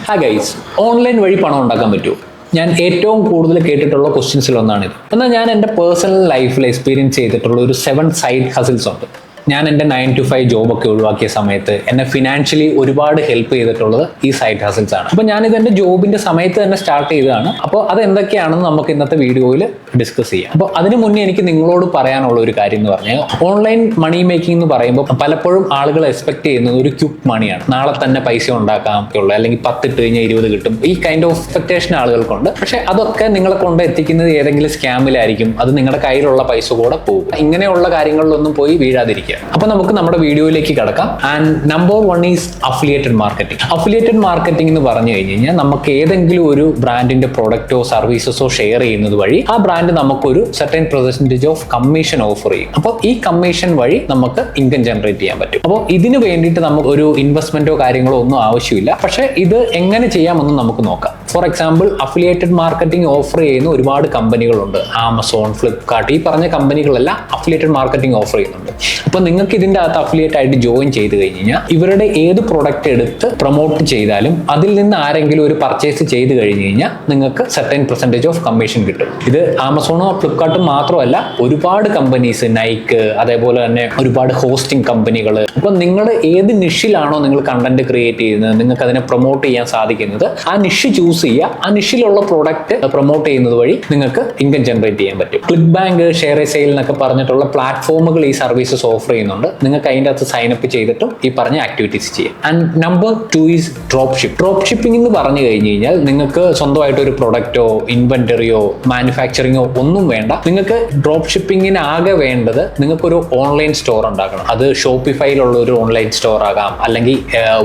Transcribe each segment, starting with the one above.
Hi guys, online വഴി പണം ഉണ്ടാക്കാൻ പറ്റുമോ? ഞാൻ ഏറ്റവും കൂടുതൽ കേട്ടിട്ടുള്ള ക്വസ്റ്റ്യൻസിൽ ഒന്നാണിത്. എന്നാൽ ഞാൻ എൻ്റെ പേഴ്സണൽ ലൈഫിൽ എക്സ്പീരിയൻസ് ചെയ്തിട്ടുള്ള ഒരു 7 സൈഡ് ഹസിൽസ് ഉണ്ട്. ഞാൻ എൻ്റെ 9 to 5 ജോബൊക്കെ ഒഴിവാക്കിയ സമയത്ത് എന്നെ ഫിനാൻഷ്യലി ഒരുപാട് ഹെൽപ്പ് ചെയ്തിട്ടുള്ളത് ഈ സൈഡ് ഹസിൽസ് ആണ്. അപ്പോൾ ഞാനിത് എൻ്റെ ജോബിൻ്റെ സമയത്ത് തന്നെ സ്റ്റാർട്ട് ചെയ്തതാണ്. അപ്പോൾ അത് എന്തൊക്കെയാണെന്ന് നമുക്ക് ഇന്നത്തെ വീഡിയോയിൽ ഡിസ്കസ് ചെയ്യാം. അപ്പോൾ അതിന് മുന്നേ എനിക്ക് നിങ്ങളോട് പറയാനുള്ള ഒരു കാര്യം എന്ന് പറഞ്ഞാൽ, ഓൺലൈൻ മണി മേക്കിംഗ് എന്ന് പറയുമ്പോൾ പലപ്പോഴും ആളുകൾ എക്സ്പെക്ട് ചെയ്യുന്നത് ഒരു ക്വിക്ക് മണിയാണ്. നാളെ തന്നെ പൈസ ഉണ്ടാക്കാം ഉള്ളൂ, അല്ലെങ്കിൽ 10 ഇട്ട് കഴിഞ്ഞാൽ 20 കിട്ടും. ഈ കൈൻഡ് ഓഫ് എക്സ്പെക്ടേഷൻ ആളുകൾക്കുണ്ട്. പക്ഷേ അതൊക്കെ നിങ്ങളെ കൊണ്ട് എത്തിക്കുന്നത് ഏതെങ്കിലും സ്കാമിലായിരിക്കും. അത് നിങ്ങളുടെ കയ്യിലുള്ള പൈസ കൂടെ പോകും. ഇങ്ങനെയുള്ള കാര്യങ്ങളിലൊന്നും പോയി വീഴാതിരിക്കുക. അപ്പൊ നമുക്ക് നമ്മുടെ വീഡിയോയിലേക്ക് കിടക്കാം. And number 1 is affiliated marketing. Affiliated marketing എന്ന് പറഞ്ഞു കഴിഞ്ഞാൽ, നമുക്ക് ഏതെങ്കിലും ഒരു ബ്രാൻഡിന്റെ പ്രൊഡക്റ്റോ സർവീസസോ ഷെയർ ചെയ്യുന്നത് വഴി ആ ബ്രാൻഡ് നമുക്കൊരു certain percentage of commission offer ചെയ്യും. അപ്പോൾ ഈ കമ്മീഷൻ വഴി നമുക്ക് ഇൻകം ജനറേറ്റ് ചെയ്യാൻ പറ്റും. അപ്പോൾ ഇതിന് വേണ്ടിയിട്ട് നമുക്ക് ഒരു ഇൻവെസ്റ്റ്മെന്റോ കാര്യങ്ങളോ ഒന്നും ആവശ്യമില്ല. പക്ഷേ ഇത് എങ്ങനെ ചെയ്യാമെന്ന് നമുക്ക് നോക്കാം. For example, affiliated marketing offer ചെയ്യുന്ന ഒരുപാട് കമ്പനികളുണ്ട്. ആമസോൺ, ഫ്ലിപ്കാർട്ട്, ഈ പറഞ്ഞ കമ്പനികളെല്ലാം അഫിലിയേറ്റഡ് മാർക്കറ്റിംഗ് ഓഫർ ചെയ്യുന്നുണ്ട്. അപ്പോൾ നിങ്ങൾക്ക് ഇതിന്റെ അകത്ത് അഫിലിയേറ്റ് ആയിട്ട് ജോയിൻ ചെയ്ത് കഴിഞ്ഞാൽ ഇവരുടെ ഏത് പ്രൊഡക്റ്റ് എടുത്ത് പ്രൊമോട്ട് ചെയ്താലും അതിൽ നിന്ന് ആരെങ്കിലും ഒരു പർച്ചേസ് ചെയ്ത് കഴിഞ്ഞ് കഴിഞ്ഞാൽ നിങ്ങൾക്ക് സർട്ടൻ പെർസെന്റേജ് ഓഫ് കമ്മീഷൻ കിട്ടും. ഇത് ആമസോണോ ഫ്ലിപ്കാർട്ടും മാത്രമല്ല, ഒരുപാട് കമ്പനീസ്, നൈക്ക്, അതേപോലെ തന്നെ ഒരുപാട് ഹോസ്റ്റിംഗ് കമ്പനികൾ. അപ്പോൾ നിങ്ങൾ ഏത് നിഷിലാണോ നിങ്ങൾ കണ്ടന്റ് ക്രിയേറ്റ് ചെയ്യുന്നത്, നിങ്ങൾക്ക് അതിനെ പ്രൊമോട്ട് ചെയ്യാൻ സാധിക്കുന്നത്, ആ നിഷ് ചൂസ് ചെയ്യുക. ആ നിഷിലുള്ള പ്രോഡക്റ്റ് പ്രൊമോട്ട് ചെയ്യുന്നത് വഴി നിങ്ങൾക്ക് ഇൻകം ജനറേറ്റ് ചെയ്യാൻ പറ്റും. Click bank, share A sale എന്നൊക്കെ പറഞ്ഞിട്ടുള്ള പ്ലാറ്റ്ഫോമുകൾ ഈ സർവീസസ് ഓഫർ ചെയ്യുന്നുണ്ട്. നിങ്ങൾക്ക് അതിൻ്റെ അകത്ത് സൈൻ അപ്പ് ചെയ്തിട്ടും ഈ പറഞ്ഞ ആക്ടിവിറ്റീസ് ചെയ്യാം. And number 2 is drop ship. Drop shipping എന്ന് പറഞ്ഞു കഴിഞ്ഞ് കഴിഞ്ഞാൽ, നിങ്ങൾക്ക് സ്വന്തമായിട്ട് ഒരു പ്രൊഡക്റ്റോ ഇൻവെന്ററിയോ മാനുഫാക്ചറിങ്ങോ ഒന്നും വേണ്ട. നിങ്ങൾക്ക് ഡ്രോപ്പ് ഷിപ്പിങ്ങിന് ആകെ വേണ്ടത് നിങ്ങൾക്കൊരു ഓൺലൈൻ സ്റ്റോർ ഉണ്ടാക്കണം. അത് ഷോപ്പിഫൈയിലുള്ള ഒരു ഓൺലൈൻ സ്റ്റോർ ആകാം, അല്ലെങ്കിൽ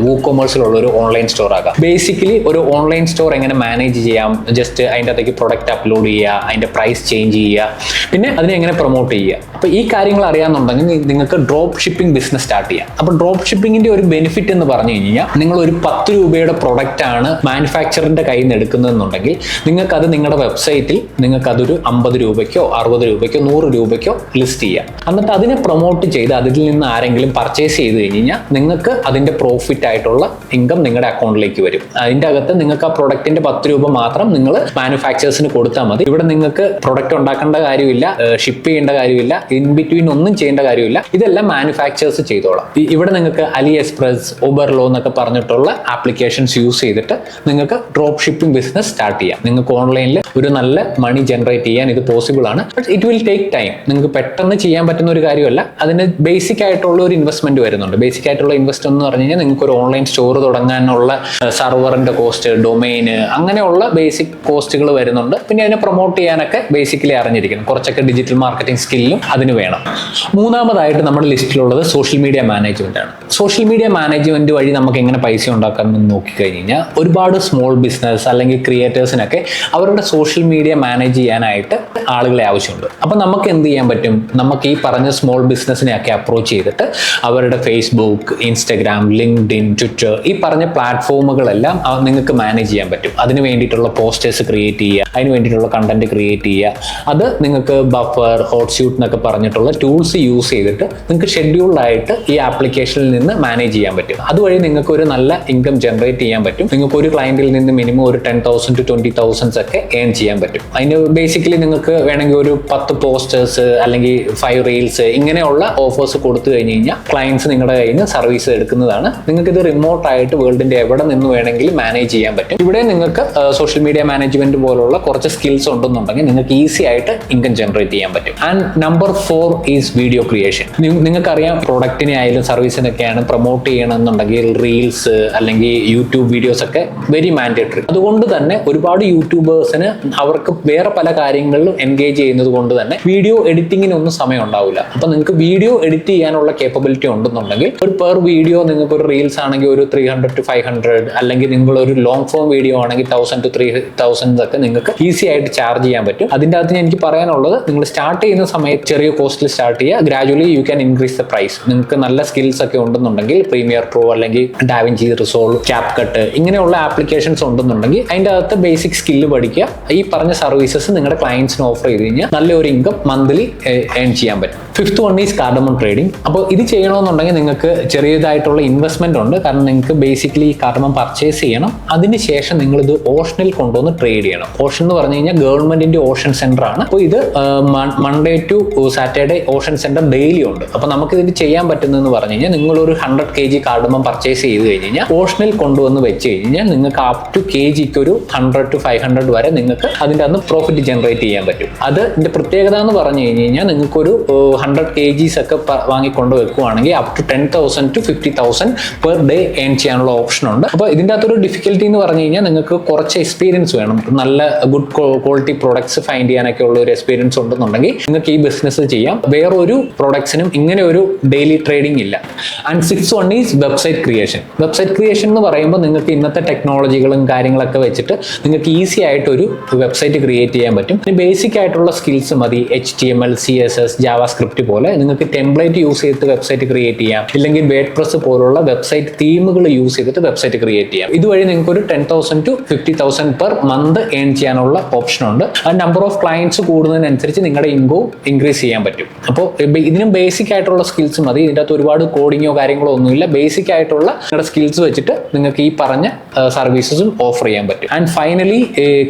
വൂകൊമേഴ്സിലുള്ള ഒരു ഓൺലൈൻ സ്റ്റോർ ആകാം. ബേസിക്കലി ഒരു ഓൺലൈൻ സ്റ്റോർ എങ്ങനെ മാനേജ് ചെയ്യാം, ജസ്റ്റ് അതിൻ്റെ അകത്തേക്ക് പ്രൊഡക്റ്റ് അപ്ലോഡ് ചെയ്യുക, അതിൻ്റെ പ്രൈസ് ചേഞ്ച് ചെയ്യുക, പിന്നെ അതിനെ എങ്ങനെ പ്രൊമോട്ട് ചെയ്യുക. അപ്പോൾ ഈ കാര്യങ്ങൾ അറിയാമെന്നുണ്ടെങ്കിൽ നിങ്ങൾക്ക് ഡ്രോപ്പ് ഷിപ്പിംഗ് ബിസിനസ് സ്റ്റാർട്ട് ചെയ്യാം. അപ്പോൾ ഡ്രോപ്പ് ഷിപ്പിങ്ങിന്റെ ഒരു ബെനിഫിറ്റ് എന്ന് പറഞ്ഞു കഴിഞ്ഞാൽ, നിങ്ങൾ ഒരു 10 രൂപയുടെ പ്രൊഡക്റ്റ് ആണ് മാനുഫാക്ചറിന്റെ കയ്യിൽ നിന്ന് എടുക്കുന്നതെന്നുണ്ടെങ്കിൽ, നിങ്ങൾക്ക് അത് നിങ്ങളുടെ വെബ്സൈറ്റിൽ നിങ്ങൾക്ക് അതൊരു 50 രൂപയ്ക്കോ 60 രൂപയ്ക്കോ 100 രൂപയ്ക്കോ ലിസ്റ്റ് ചെയ്യാം. എന്നിട്ട് അതിനെ പ്രൊമോട്ട് ചെയ്ത് അതിൽ നിന്ന് ആരെങ്കിലും പർച്ചേസ് ചെയ്ത് കഴിഞ്ഞാൽ നിങ്ങൾക്ക് അതിന്റെ പ്രോഫിറ്റ് ആയിട്ടുള്ള ഇൻകം നിങ്ങളുടെ അക്കൗണ്ടിലേക്ക് വരും. അതിന്റെ അകത്ത് നിങ്ങൾക്ക് ആ പ്രൊഡക്റ്റിന്റെ 10 രൂപ മാത്രം നിങ്ങൾ മാനുഫാക്ചേഴ്സിന് കൊടുത്താൽ മതി. ഇവിടെ നിങ്ങൾക്ക് പ്രൊഡക്റ്റ് ഉണ്ടാക്കേണ്ട കാര്യമില്ല, ഷിപ്പ് ചെയ്യേണ്ട കാര്യമില്ല, ഇൻ ബിറ്റ്വീൻ ഒന്നും ചെയ്യേണ്ട കാര്യമില്ല. ഇതെല്ലാം മാനുഫാക്ചേഴ്സ് ചെയ്തോളാം. ഇവിടെ നിങ്ങൾക്ക് അലി എക്സ്പ്രസ്, ഉബർലോ എന്നൊക്കെ പറഞ്ഞിട്ടുള്ള ആപ്ലിക്കേഷൻസ് യൂസ് ചെയ്തിട്ട് നിങ്ങൾക്ക് ഡ്രോപ്പ് ഷിപ്പിംഗ് ബിസിനസ് സ്റ്റാർട്ട് ചെയ്യാം. നിങ്ങൾക്ക് ഓൺലൈനിൽ ഒരു നല്ല മണി ജനറേറ്റ് ചെയ്യാൻ ഇത് പോസിബിൾ ആണ്. But it will take time. നിങ്ങൾക്ക് പെട്ടെന്ന് ചെയ്യാൻ പറ്റുന്ന ഒരു കാര്യമല്ല. അതിന് ബേസിക് ആയിട്ടുള്ള ഒരു ഇൻവെസ്റ്റ്മെന്റ് വരുന്നുണ്ട്. ബേസിക് ആയിട്ടുള്ള ഇൻവെസ്റ്റ് എന്ന് പറഞ്ഞു കഴിഞ്ഞാൽ, നിങ്ങൾക്ക് ഒരു ഓൺലൈൻ സ്റ്റോർ തുടങ്ങാനുള്ള സർവറിന്റെ കോസ്റ്റ്, ഡൊമൈന്, അങ്ങനെയുള്ള ബേസിക് കോസ്റ്റുകൾ വരുന്നുണ്ട്. പിന്നെ അതിനെ പ്രൊമോട്ട് ചെയ്യാനൊക്കെ ബേസിക്കലി അറിഞ്ഞിരിക്കണം. കുറച്ചൊക്കെ ഡിജിറ്റൽ മാർക്കറ്റിംഗ് സ്കില്ലും അതിന് വേണം. മൂന്നാമതായിട്ട് നമ്മുടെ ലിസ്റ്റിലുള്ളത് സോഷ്യൽ മീഡിയ മാനേജ്മെന്റ് ആണ്. സോഷ്യൽ മീഡിയ മാനേജ്മെന്റ് വഴി നമുക്ക് എങ്ങനെ പൈസ ഉണ്ടാക്കാമെന്ന് നോക്കിക്കഴിഞ്ഞ് കഴിഞ്ഞാൽ, ഒരുപാട് സ്മോൾ ബിസിനസ് അല്ലെങ്കിൽ ക്രിയേറ്റേഴ്സിനൊക്കെ അവരുടെ സോഷ്യൽ മീഡിയ മാനേജ് ചെയ്യാനായിട്ട് ആളുകളെ ആവശ്യമുണ്ട്. അപ്പം നമുക്ക് എന്ത് ചെയ്യാൻ പറ്റും? നമുക്ക് ഈ പറഞ്ഞ സ്മോൾ ബിസിനസ്സിനെയൊക്കെ അപ്രോച്ച് ചെയ്തിട്ട് അവരുടെ ഫേസ്ബുക്ക്, ഇൻസ്റ്റഗ്രാം, ലിങ്ക്ഡിൻ, ട്വിറ്റർ, ഈ പറഞ്ഞ പ്ലാറ്റ്ഫോമുകളെല്ലാം നിങ്ങൾക്ക് മാനേജ് ചെയ്യാൻ പറ്റും. അതിന് വേണ്ടിയിട്ടുള്ള പോസ്റ്റേഴ്സ് ക്രിയേറ്റ് ചെയ്യുക, അതിന് വേണ്ടിയിട്ടുള്ള കണ്ടന്റ് ക്രിയേറ്റ് ചെയ്യുക. അത് നിങ്ങൾക്ക് ബഫർ, ഹോട്ട്സ്യൂട്ട് എന്നൊക്കെ പറഞ്ഞിട്ടുള്ള ടൂൾസ് യൂസ് ചെയ്തിട്ട് നിങ്ങൾക്ക് ഷെഡ്യൂൾഡ് ആയിട്ട് ഈ ആപ്ലിക്കേഷനിൽ നിന്ന് മാനേജ് ചെയ്യാൻ പറ്റും. അതുവഴി നിങ്ങൾക്ക് ഒരു നല്ല ഇൻകം ജനറേറ്റ് ചെയ്യാൻ പറ്റും. നിങ്ങൾക്ക് ഒരു ക്ലയന്റിൽ നിന്ന് മിനിമം ഒരു 10,000 to 20,000 ഒക്കെ ഏൺ ചെയ്യാൻ പറ്റും. അതിന് ബേസിക്കലി നിങ്ങൾക്ക് വേണമെങ്കിൽ ഒരു 10 പോസ്റ്റേഴ്സ് അല്ലെങ്കിൽ 5 റീൽസ് ഇങ്ങനെയുള്ള ഓഫേഴ്സ് കൊടുത്തു കഴിഞ്ഞ് കഴിഞ്ഞാൽ ക്ലയൻസ് നിങ്ങളുടെ കയ്യിൽ നിന്ന് സർവീസ് എടുക്കുന്നതാണ്. നിങ്ങൾക്ക് ഇത് റിമോട്ട് ആയിട്ട് വേൾഡിന്റെ എവിടെ നിന്ന് വേണമെങ്കിലും മാനേജ് ചെയ്യാൻ പറ്റും. ഇവിടെ നിങ്ങൾക്ക് സോഷ്യൽ മീഡിയ മാനേജ്മെന്റ് പോലുള്ള കുറച്ച് സ്കിൽസ് ഉണ്ടെന്നുണ്ടെങ്കിൽ നിങ്ങൾക്ക് ഈസി ആയിട്ട് ഇൻകം ജനറേറ്റ് ചെയ്യാൻ പറ്റും. And number 4 is video creation. നിങ്ങൾക്കറിയാം, പ്രൊഡക്റ്റിനെ ആയാലും സർവീസിനൊക്കെയാണ് പ്രൊമോട്ട് ചെയ്യണമെന്നുണ്ടെങ്കിൽ റീൽസ് അല്ലെങ്കിൽ യൂട്യൂബ് വീഡിയോസ് ഒക്കെ വെരി മാൻഡേറ്ററി. അതുകൊണ്ട് തന്നെ ഒരുപാട് യൂട്യൂബേഴ്സിന് അവർക്ക് വേറെ പല കാര്യങ്ങളിലും എൻഗേജ് ചെയ്യുന്നത് കൊണ്ട് തന്നെ വീഡിയോ എഡിറ്റിങ്ങിനൊന്നും സമയം ഉണ്ടാവില്ല. അപ്പൊ നിങ്ങൾക്ക് വീഡിയോ എഡിറ്റ് ചെയ്യാനുള്ള കേപ്പബിലിറ്റി ഉണ്ടെന്നുണ്ടെങ്കിൽ ഒരു പെർ വീഡിയോ നിങ്ങൾക്ക് ഒരു റീൽസ് ആണെങ്കിൽ ഒരു 300 to 500, അല്ലെങ്കിൽ നിങ്ങൾ ഒരു ലോങ് ഫോം വീഡിയോ ആണെങ്കിൽ ചെയ്യുവാണെങ്കിൽ 1000 to 3000 ഒക്കെ നിങ്ങൾക്ക് ഈസി ആയിട്ട് ചാർജ് ചെയ്യാൻ പറ്റും. അതിൻ്റെ അകത്ത് എനിക്ക് പറയാനുള്ളത്, നിങ്ങൾ സ്റ്റാർട്ട് ചെയ്യുന്ന സമയത്ത് ചെറിയ കോസ്റ്റിൽ സ്റ്റാർട്ട് ചെയ്യുക. Gradually you can increase the price. നിങ്ങൾക്ക് നല്ല സ്കിൽസ് ഒക്കെ ഉണ്ടെന്നുണ്ടെങ്കിൽ പ്രീമിയർ പ്രോ അല്ലെങ്കിൽ ഡാവിഞ്ചി റിസോൾവ്, ക്യാപ്കട്ട് ഇങ്ങനെയുള്ള ആപ്ലിക്കേഷൻസ് ഉണ്ടെന്നുണ്ടെങ്കിൽ അതിൻ്റെ അകത്ത് ബേസിക് സ്കില്ല് പഠിക്കുക. ഈ പറഞ്ഞ സർവീസസ് നിങ്ങളുടെ ക്ലയൻസിന് ഓഫർ ചെയ്ത് കഴിഞ്ഞാൽ നല്ലൊരു ഇൻകം മന്ത്ലി ഏൺ ചെയ്യാൻ പറ്റും. Fifth one is cardamom trading. അപ്പോൾ ഇത് ചെയ്യണമെന്നുണ്ടെങ്കിൽ നിങ്ങൾക്ക് ചെറിയതായിട്ടുള്ള ഇൻവെസ്റ്റ്മെന്റ് ഉണ്ട്. കാരണം നിങ്ങൾക്ക് ബേസിക്കലി ഈ കാർഡമം പർച്ചേസ് ചെയ്യണം. അതിനുശേഷം നിങ്ങൾ ഇത് ഓഷനിൽ കൊണ്ടുവന്ന് ട്രേഡ് ചെയ്യണം. ഓഷൻ എന്ന് പറഞ്ഞു കഴിഞ്ഞാൽ ഗവൺമെന്റിന്റെ ഓഷൻ സെന്റർ ആണ്. അപ്പോൾ ഇത് Monday to Saturday ocean centre daily ഉണ്ട്. അപ്പോൾ നമുക്ക് ഇതിന് ചെയ്യാൻ പറ്റുന്നതെന്ന് പറഞ്ഞു കഴിഞ്ഞാൽ നിങ്ങളൊരു 100 kg കാർഡമം പർച്ചേസ് ചെയ്ത് കഴിഞ്ഞ് കഴിഞ്ഞാൽ ഓഷനിൽ കൊണ്ടുവന്ന് വെച്ച് കഴിഞ്ഞാൽ നിങ്ങൾക്ക് അപ് ടു kgക്ക് ഒരു 100 to 500 വരെ നിങ്ങൾക്ക് അതിൻ്റെ അന്ന് പ്രോഫിറ്റ് ജനറേറ്റ് ചെയ്യാൻ പറ്റും. അതിന്റെ പ്രത്യേകത എന്ന് പറഞ്ഞു കഴിഞ്ഞാൽ നിങ്ങൾക്കൊരു 100 kgs ഒക്കെ വാങ്ങിക്കൊണ്ട് വെക്കുവാണെങ്കിൽ up to 10,000 to 50,000 per day earn ചെയ്യാനുള്ള ഓപ്ഷൻ ഉണ്ട്. അപ്പോൾ ഇതിൻ്റെ അകത്തൊരു ഡിഫിക്കൽട്ടി എന്ന് പറഞ്ഞു കഴിഞ്ഞാൽ നിങ്ങൾക്ക് കുറച്ച് എക്സ്പീരിയൻസ് വേണം. നല്ല ഗുഡ് ക്വാളിറ്റി പ്രൊഡക്ട്സ് ഫൈൻഡ് ചെയ്യാനൊക്കെ ഉള്ള ഒരു എക്സ്പീരിയൻസ് ഉണ്ടെന്നുണ്ടെങ്കിൽ നിങ്ങൾക്ക് ഈ ബിസിനസ് ചെയ്യാം. വേറൊരു പ്രൊഡക്ട്സിനും ഇങ്ങനെ ഒരു ഡെയിലി ട്രേഡിംഗ് ഇല്ല. And 6th one is website creation. Website creation എന്ന് പറയുമ്പോൾ നിങ്ങൾക്ക് ഇന്നത്തെ ടെക്നോളജികളും കാര്യങ്ങളൊക്കെ വെച്ചിട്ട് നിങ്ങൾക്ക് ഈസി ആയിട്ട് ഒരു വെബ്സൈറ്റ് ക്രിയേറ്റ് ചെയ്യാൻ പറ്റും. ബേസിക് ആയിട്ടുള്ള സ്കിൽസ് മതി. HTML, CSS, ജാവാസ്ക്രിപ്റ്റ് പോലെ നിങ്ങൾക്ക് ടെംപ്ലേറ്റ് യൂസ് ചെയ്തിട്ട് വെബ്സൈറ്റ് ക്രിയേറ്റ് ചെയ്യാം. ഇല്ലെങ്കിൽ വേർഡ്പ്രസ് പോലുള്ള വെബ്സൈറ്റ് തീമുകൾ യൂസ് ചെയ്തിട്ട് വെബ്സൈറ്റ് ക്രിയേറ്റ് ചെയ്യാം. ഇതുവഴി നിങ്ങൾക്ക് ഒരു 10,000 to 50,000 പെർ മന്ത് ഏൺ ചെയ്യാനുള്ള ഓപ്ഷൻ ഉണ്ട്. ആ നമ്പർ ഓഫ് ക്ലയൻസ് കൂടുന്നതിനനുസരിച്ച് നിങ്ങളുടെ ഇൻകം ഇൻക്രീസ് ചെയ്യാൻ പറ്റും. അപ്പോൾ ഇതിനും ബേസിക് ആയിട്ടുള്ള സ്കിൽസ് മതി. ഇതിൻ്റെ അകത്ത് ഒരുപാട് കോഡിങ്ങോ കാര്യങ്ങളോ ഒന്നുമില്ല. ബേസിക് ആയിട്ടുള്ള നിങ്ങളുടെ സ്കിൽസ് വെച്ചിട്ട് നിങ്ങൾക്ക് ഈ പറഞ്ഞ സർവീസസും ഓഫർ ചെയ്യാൻ പറ്റും. And finally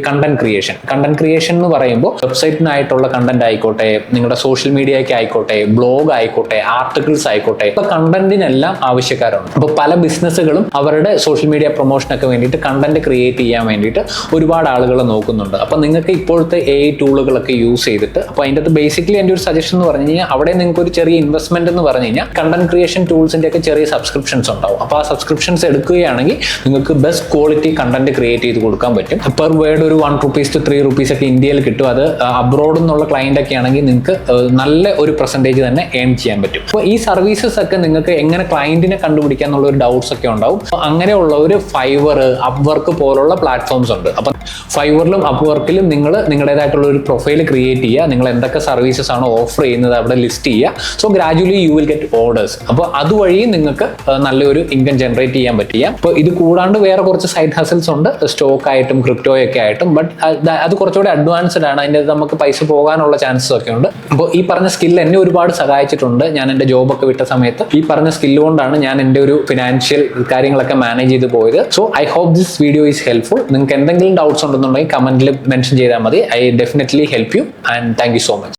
content creation. Content creation എന്ന് പറയുമ്പോൾ വെബ്സൈറ്റിനായിട്ടുള്ള കണ്ടന്റ് ആയിക്കോട്ടെ, നിങ്ങളുടെ സോഷ്യൽ മീഡിയയ്ക്ക് ആയിക്കോട്ടെ, ബ്ലോഗ് ആയിക്കോട്ടെ, ആർട്ടിക്കിൾസ് ആയിക്കോട്ടെ, ഇപ്പൊ കണ്ടന്റിനെല്ലാം ആവശ്യക്കാരുണ്ട്. അപ്പോൾ പല ബിസിനസ്സുകളും അവരുടെ സോഷ്യൽ മീഡിയ പ്രൊമോഷനൊക്കെ വേണ്ടിയിട്ട് കണ്ടന്റ് ക്രിയേറ്റ് ചെയ്യാൻ വേണ്ടിയിട്ട് ഒരുപാട് ആളുകൾ നോക്കുന്നുണ്ട്. അപ്പോൾ നിങ്ങൾക്ക് ഇപ്പോഴത്തെ AI ടൂളുകളൊക്കെ യൂസ് ചെയ്തിട്ട്, അപ്പോൾ അതിൻ്റെ അകത്ത് ബേസിക്കലി എൻ്റെ ഒരു സജഷൻ എന്ന് പറഞ്ഞു കഴിഞ്ഞാൽ അവിടെ നിങ്ങൾക്ക് ഒരു ചെറിയ ഇൻവെസ്റ്റ്മെന്റ് എന്ന് പറഞ്ഞു കഴിഞ്ഞാൽ കണ്ടന്റ് ക്രിയേഷൻ ടൂൾസിന്റെ ഒക്കെ ചെറിയ സബ്സ്ക്രിപ്ഷൻസ് ഉണ്ടാവും. അപ്പോൾ ആ സബ്സ്ക്രിപ്ഷൻസ് എടുക്കുകയാണെങ്കിൽ നിങ്ങൾക്ക് ബെസ്റ്റ് ക്വാളിറ്റി കണ്ടന്റ് ക്രിയേറ്റ് ചെയ്ത് കൊടുക്കാൻ പറ്റും. പെർ വേർഡ് ഒരു 1 rupees to 3 rupees ഒക്കെ ഇന്ത്യയിൽ കിട്ടും. അത് അബ്രോഡ് നിന്നുള്ള ക്ലയന്റ് ഒക്കെ ആണെങ്കിൽ നിങ്ങൾക്ക് നല്ല ഒരു പെർസെൻറ്റേജ് തന്നെ ഏൺ ചെയ്യാൻ പറ്റും. അപ്പോൾ ഈ സർവീസസ് ഒക്കെ നിങ്ങൾക്ക് എങ്ങനെ ക്ലയന്റിനെ കണ്ടുപിടിക്കാൻ എന്നുള്ള ഒരു ഡൗട്ട്സ് ഒക്കെ ഉണ്ടാവും. അങ്ങനെയുള്ള ഒരു ഫൈവർ, അപ്വർക്ക് പോലുള്ള പ്ലാറ്റ്ഫോംസ് ഉണ്ട്. അപ്പം ഫൈവറിലും അപ്വർക്കിലും നിങ്ങൾ നിങ്ങളുടേതായിട്ടുള്ള ഒരു പ്രൊഫൈൽ ക്രിയേറ്റ് ചെയ്യുക. നിങ്ങൾ എന്തൊക്കെ സർവീസസ് ആണ് ഓഫർ ചെയ്യുന്നത് അവിടെ ലിസ്റ്റ് ചെയ്യുക. So gradually you will get orders. അപ്പോൾ അതുവഴി നിങ്ങൾക്ക് നല്ലൊരു ഇൻകം ജനറേറ്റ് ചെയ്യാൻ പറ്റിയ. അപ്പോൾ ഇത് കൂടാണ്ട് വേറെ കുറച്ച് സൈഡ് ഹസൽസ് ഉണ്ട്, സ്റ്റോക്ക് ആയിട്ടും ക്രിപ്റ്റോയൊക്കെ ആയിട്ടും. ബട്ട് അത് കുറച്ചുകൂടി അഡ്വാൻസ്ഡ് ആണ്. അതിൻ്റെ നമുക്ക് പൈസ പോകാനുള്ള ചാൻസസ് ഒക്കെ ഉണ്ട്. അപ്പോൾ ഈ പറഞ്ഞ സ്കിൽ എന്നെ ഒരുപാട് സഹായിച്ചിട്ടുണ്ട്. ഞാൻ എൻ്റെ ജോബൊക്കെ വിട്ട സമയത്ത് ഈ പറഞ്ഞ സ്കില്ല് കൊണ്ടാണ് ഞാൻ എൻ്റെ ഒരു ഫിനാൻഷ്യൽ കാര്യങ്ങളൊക്കെ മാനേജ് ചെയ്ത് പോയത്. So I hope this video is helpful. നിങ്ങൾക്ക് എന്തെങ്കിലും ഡൗട്ട്സ് ഉണ്ടെന്നുണ്ടെങ്കിൽ കമന്റിൽ മെൻഷൻ ചെയ്താൽ മതി. I definitely help you and thank you so much.